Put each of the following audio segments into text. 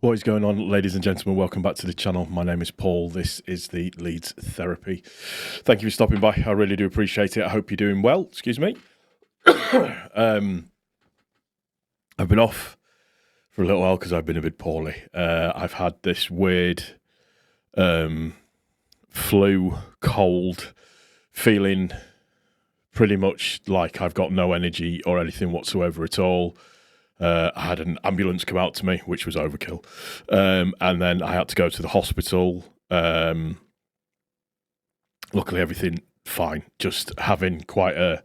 What is going on, ladies and gentlemen? Welcome back to the channel. My name is Paul. This is the Leeds Therapy. Thank you for stopping by. I really do appreciate it. I hope you're doing well. Excuse me. I've been off for a little while because I've been a bit poorly. I've had this weird flu, cold, feeling pretty much like I've got no energy or anything whatsoever at all. I had an ambulance come out to me, which was overkill. And then I had to go to the hospital. Luckily, everything fine. Just having quite a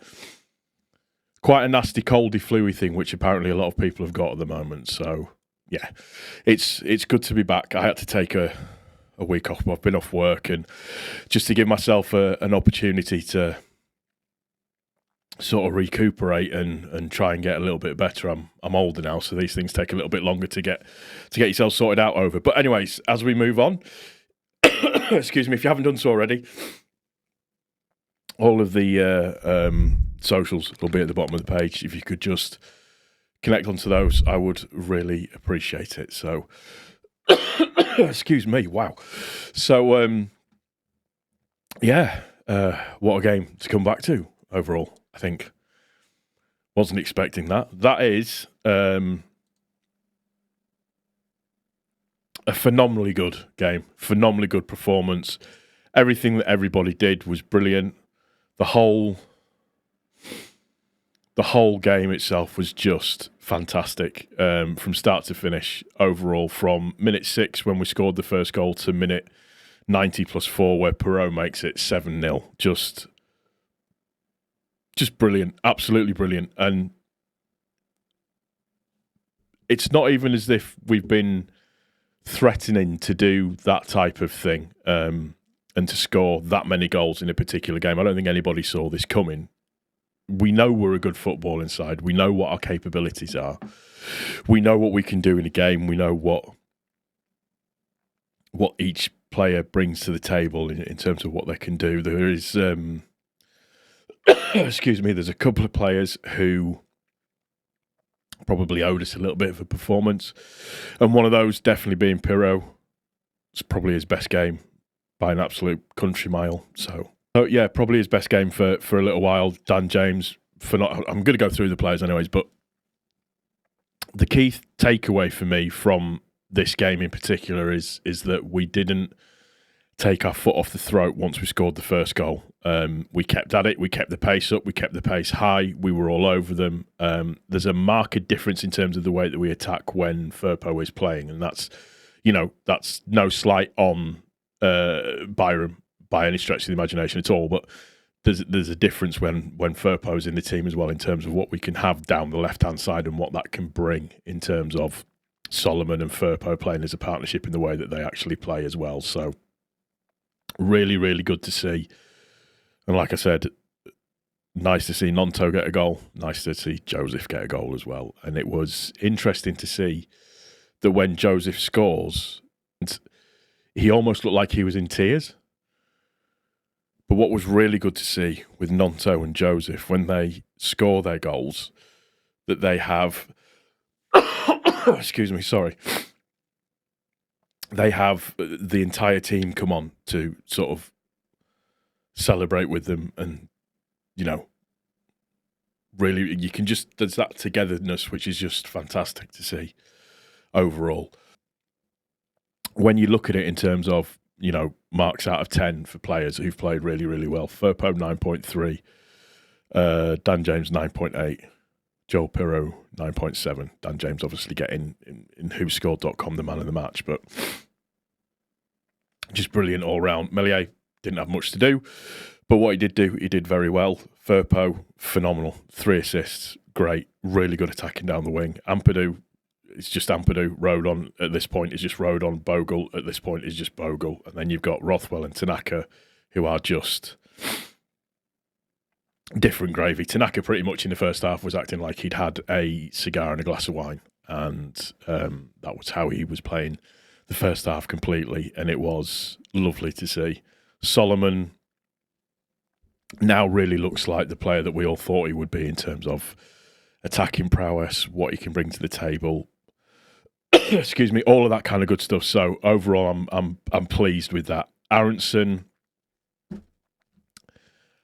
nasty, coldy, flu-y thing, which apparently a lot of people have got at the moment. So, yeah, it's good to be back. I had to take a week off. I've been off work, and just to give myself an opportunity to sort of recuperate and try and get a little bit better. I'm older now, so these things take a little bit longer to get yourself sorted out over. But anyways, as we move on, excuse me, if you haven't done so already, all of the socials will be at the bottom of the page. If you could just connect onto those, I would really appreciate it. So, excuse me, wow. So, yeah, what a game to come back to overall. I think wasn't expecting that. That is a phenomenally good game, phenomenally good performance. Everything that everybody did was brilliant. The whole game itself was just fantastic from start to finish. Overall, from minute 6 when we scored the first goal to minute 90 plus 4 where Perot makes it 7-0. Just brilliant, absolutely brilliant. And it's not even as if we've been threatening to do that type of thing and to score that many goals in a particular game. I don't think anybody saw this coming. We know we're a good footballing side. We know what our capabilities are. We know what we can do in a game. We know what each player brings to the table in terms of what they can do. There is... excuse me, there's a couple of players who probably owed us a little bit of a performance. And one of those definitely being Pirro. It's probably his best game by an absolute country mile. So yeah, probably his best game for a little while. Dan James, I'm going to go through the players anyways, but the key takeaway for me from this game in particular is that we didn't take our foot off the throat once we scored the first goal. We kept at it. We kept the pace up. We kept the pace high. We were all over them. There's a marked difference in terms of the way that we attack when Firpo is playing, and that's no slight on Byram by any stretch of the imagination at all. But there's a difference when Firpo's in the team as well in terms of what we can have down the left-hand side and what that can bring in terms of Solomon and Firpo playing as a partnership in the way that they actually play as well. So really, really good to see. And like I said, nice to see Nonto get a goal. Nice to see Joseph get a goal as well. And it was interesting to see that when Joseph scores, he almost looked like he was in tears. But what was really good to see with Nonto and Joseph, when they score their goals, that they have... excuse me, sorry. They have the entire team come on to sort of celebrate with them, and really there's that togetherness which is just fantastic to see overall. When you look at it in terms of marks out of 10 for players who've played really, really well, Firpo 9.3, Dan James 9.8, Joel Pirro 9.7. Dan James obviously getting in whoscored.com the man of the match, but just brilliant all round. Meslier didn't have much to do, but what he did do, he did very well. Firpo, phenomenal. 3 assists, great. Really good attacking down the wing. Ampadu, it's just Ampadu. Rodon at this point is just Rodon. Bogle at this point is just Bogle. And then you've got Rothwell and Tanaka, who are just different gravy. Tanaka pretty much in the first half was acting like he'd had a cigar and a glass of wine, and that was how he was playing the first half completely, and it was lovely to see. Solomon now really looks like the player that we all thought he would be in terms of attacking prowess, what he can bring to the table. excuse me, all of that kind of good stuff. So overall, I'm pleased with that. Aronson,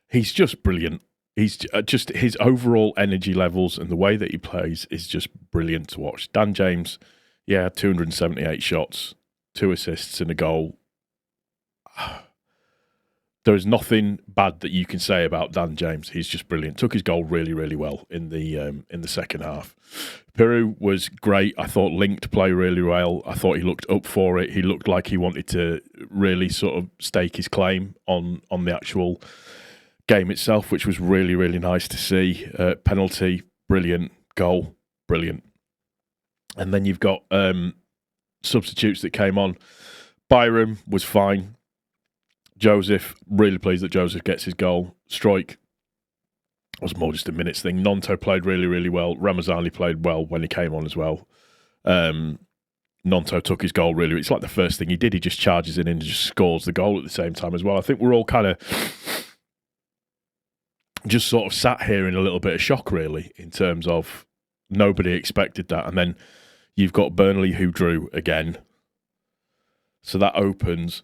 he's just brilliant. He's just his overall energy levels and the way that he plays is just brilliant to watch. Dan James, 278 shots, 2 assists and a goal. There is nothing bad that you can say about Dan James. He's just brilliant. Took his goal really, really well in the second half. Peru was great. I thought linked play really well. I thought he looked up for it. He looked like he wanted to really sort of stake his claim on the actual game itself, which was really, really nice to see. Penalty, brilliant. Goal, brilliant. And then you've got substitutes that came on. Byram was fine. Joseph, really pleased that Joseph gets his goal. Strike was more just a minutes thing. Nonto played really, really well. Ramazani played well when he came on as well. Nonto took his goal really. It's like the first thing he did. He just charges in and just scores the goal at the same time as well. I think we're all kind of just sort of sat here in a little bit of shock, really, in terms of nobody expected that. And then you've got Burnley who drew again. So that opens...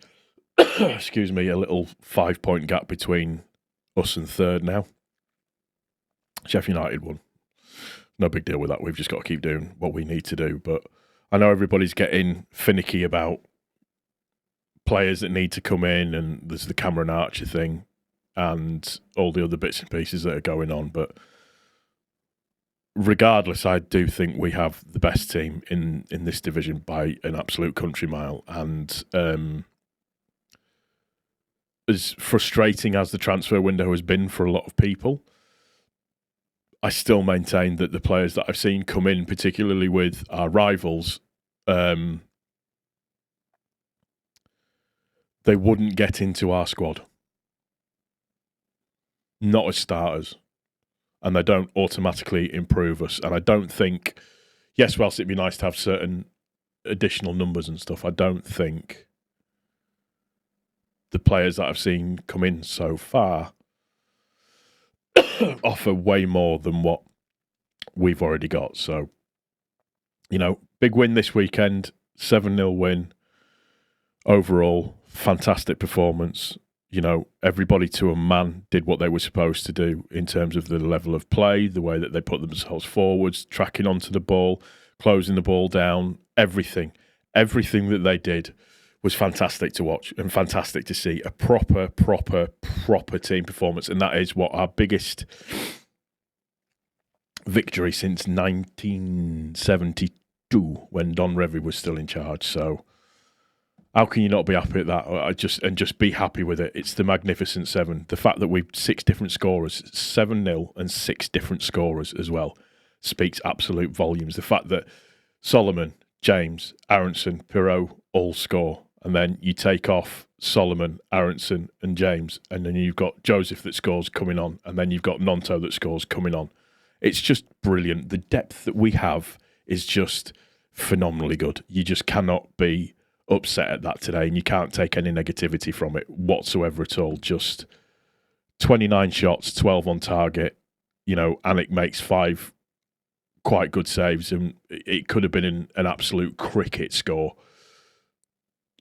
excuse me, a little 5-point gap between us and third now. Sheffield United won. No big deal with that. We've just got to keep doing what we need to do. But I know everybody's getting finicky about players that need to come in, and there's the Cameron Archer thing and all the other bits and pieces that are going on. But regardless, I do think we have the best team in this division by an absolute country mile. And as frustrating as the transfer window has been for a lot of people, I still maintain that the players that I've seen come in, particularly with our rivals, they wouldn't get into our squad. Not as starters. And they don't automatically improve us. And I don't think, yes, whilst it'd be nice to have certain additional numbers and stuff, I don't think the players that I've seen come in so far offer way more than what we've already got. So, big win this weekend, 7-0 win. Overall, fantastic performance. Everybody to a man did what they were supposed to do in terms of the level of play, the way that they put themselves forwards, tracking onto the ball, closing the ball down, everything that they did was fantastic to watch and fantastic to see. A proper team performance. And that is what our biggest victory since 1972 when Don Revie was still in charge. So how can you not be happy at that? Just be happy with it. It's the Magnificent Seven. The fact that we've 6 different scorers, 7-0 and 6 different scorers as well, speaks absolute volumes. The fact that Solomon, James, Aronson, Pirot all score. And then you take off Solomon, Aronson and James, and then you've got Joseph that scores coming on, and then you've got Nonto that scores coming on. It's just brilliant. The depth that we have is just phenomenally good. You just cannot be upset at that today, and you can't take any negativity from it whatsoever at all. Just 29 shots, 12 on target. Anik makes 5 quite good saves, and it could have been an absolute cricket score.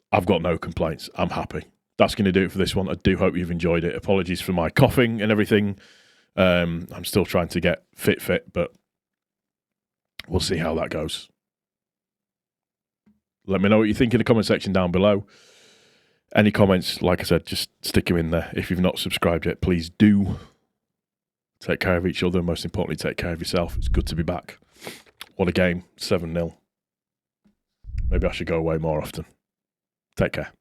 I've got no complaints. I'm happy. That's going to do it for this one. I do hope you've enjoyed it. Apologies for my coughing and everything. I'm still trying to get fit, but we'll see how that goes. Let me know what you think in the comment section down below. Any comments, like I said, just stick them in there. If you've not subscribed yet, please do. Take care of each other. Most importantly, take care of yourself. It's good to be back. What a game. 7-0. Maybe I should go away more often. Take care.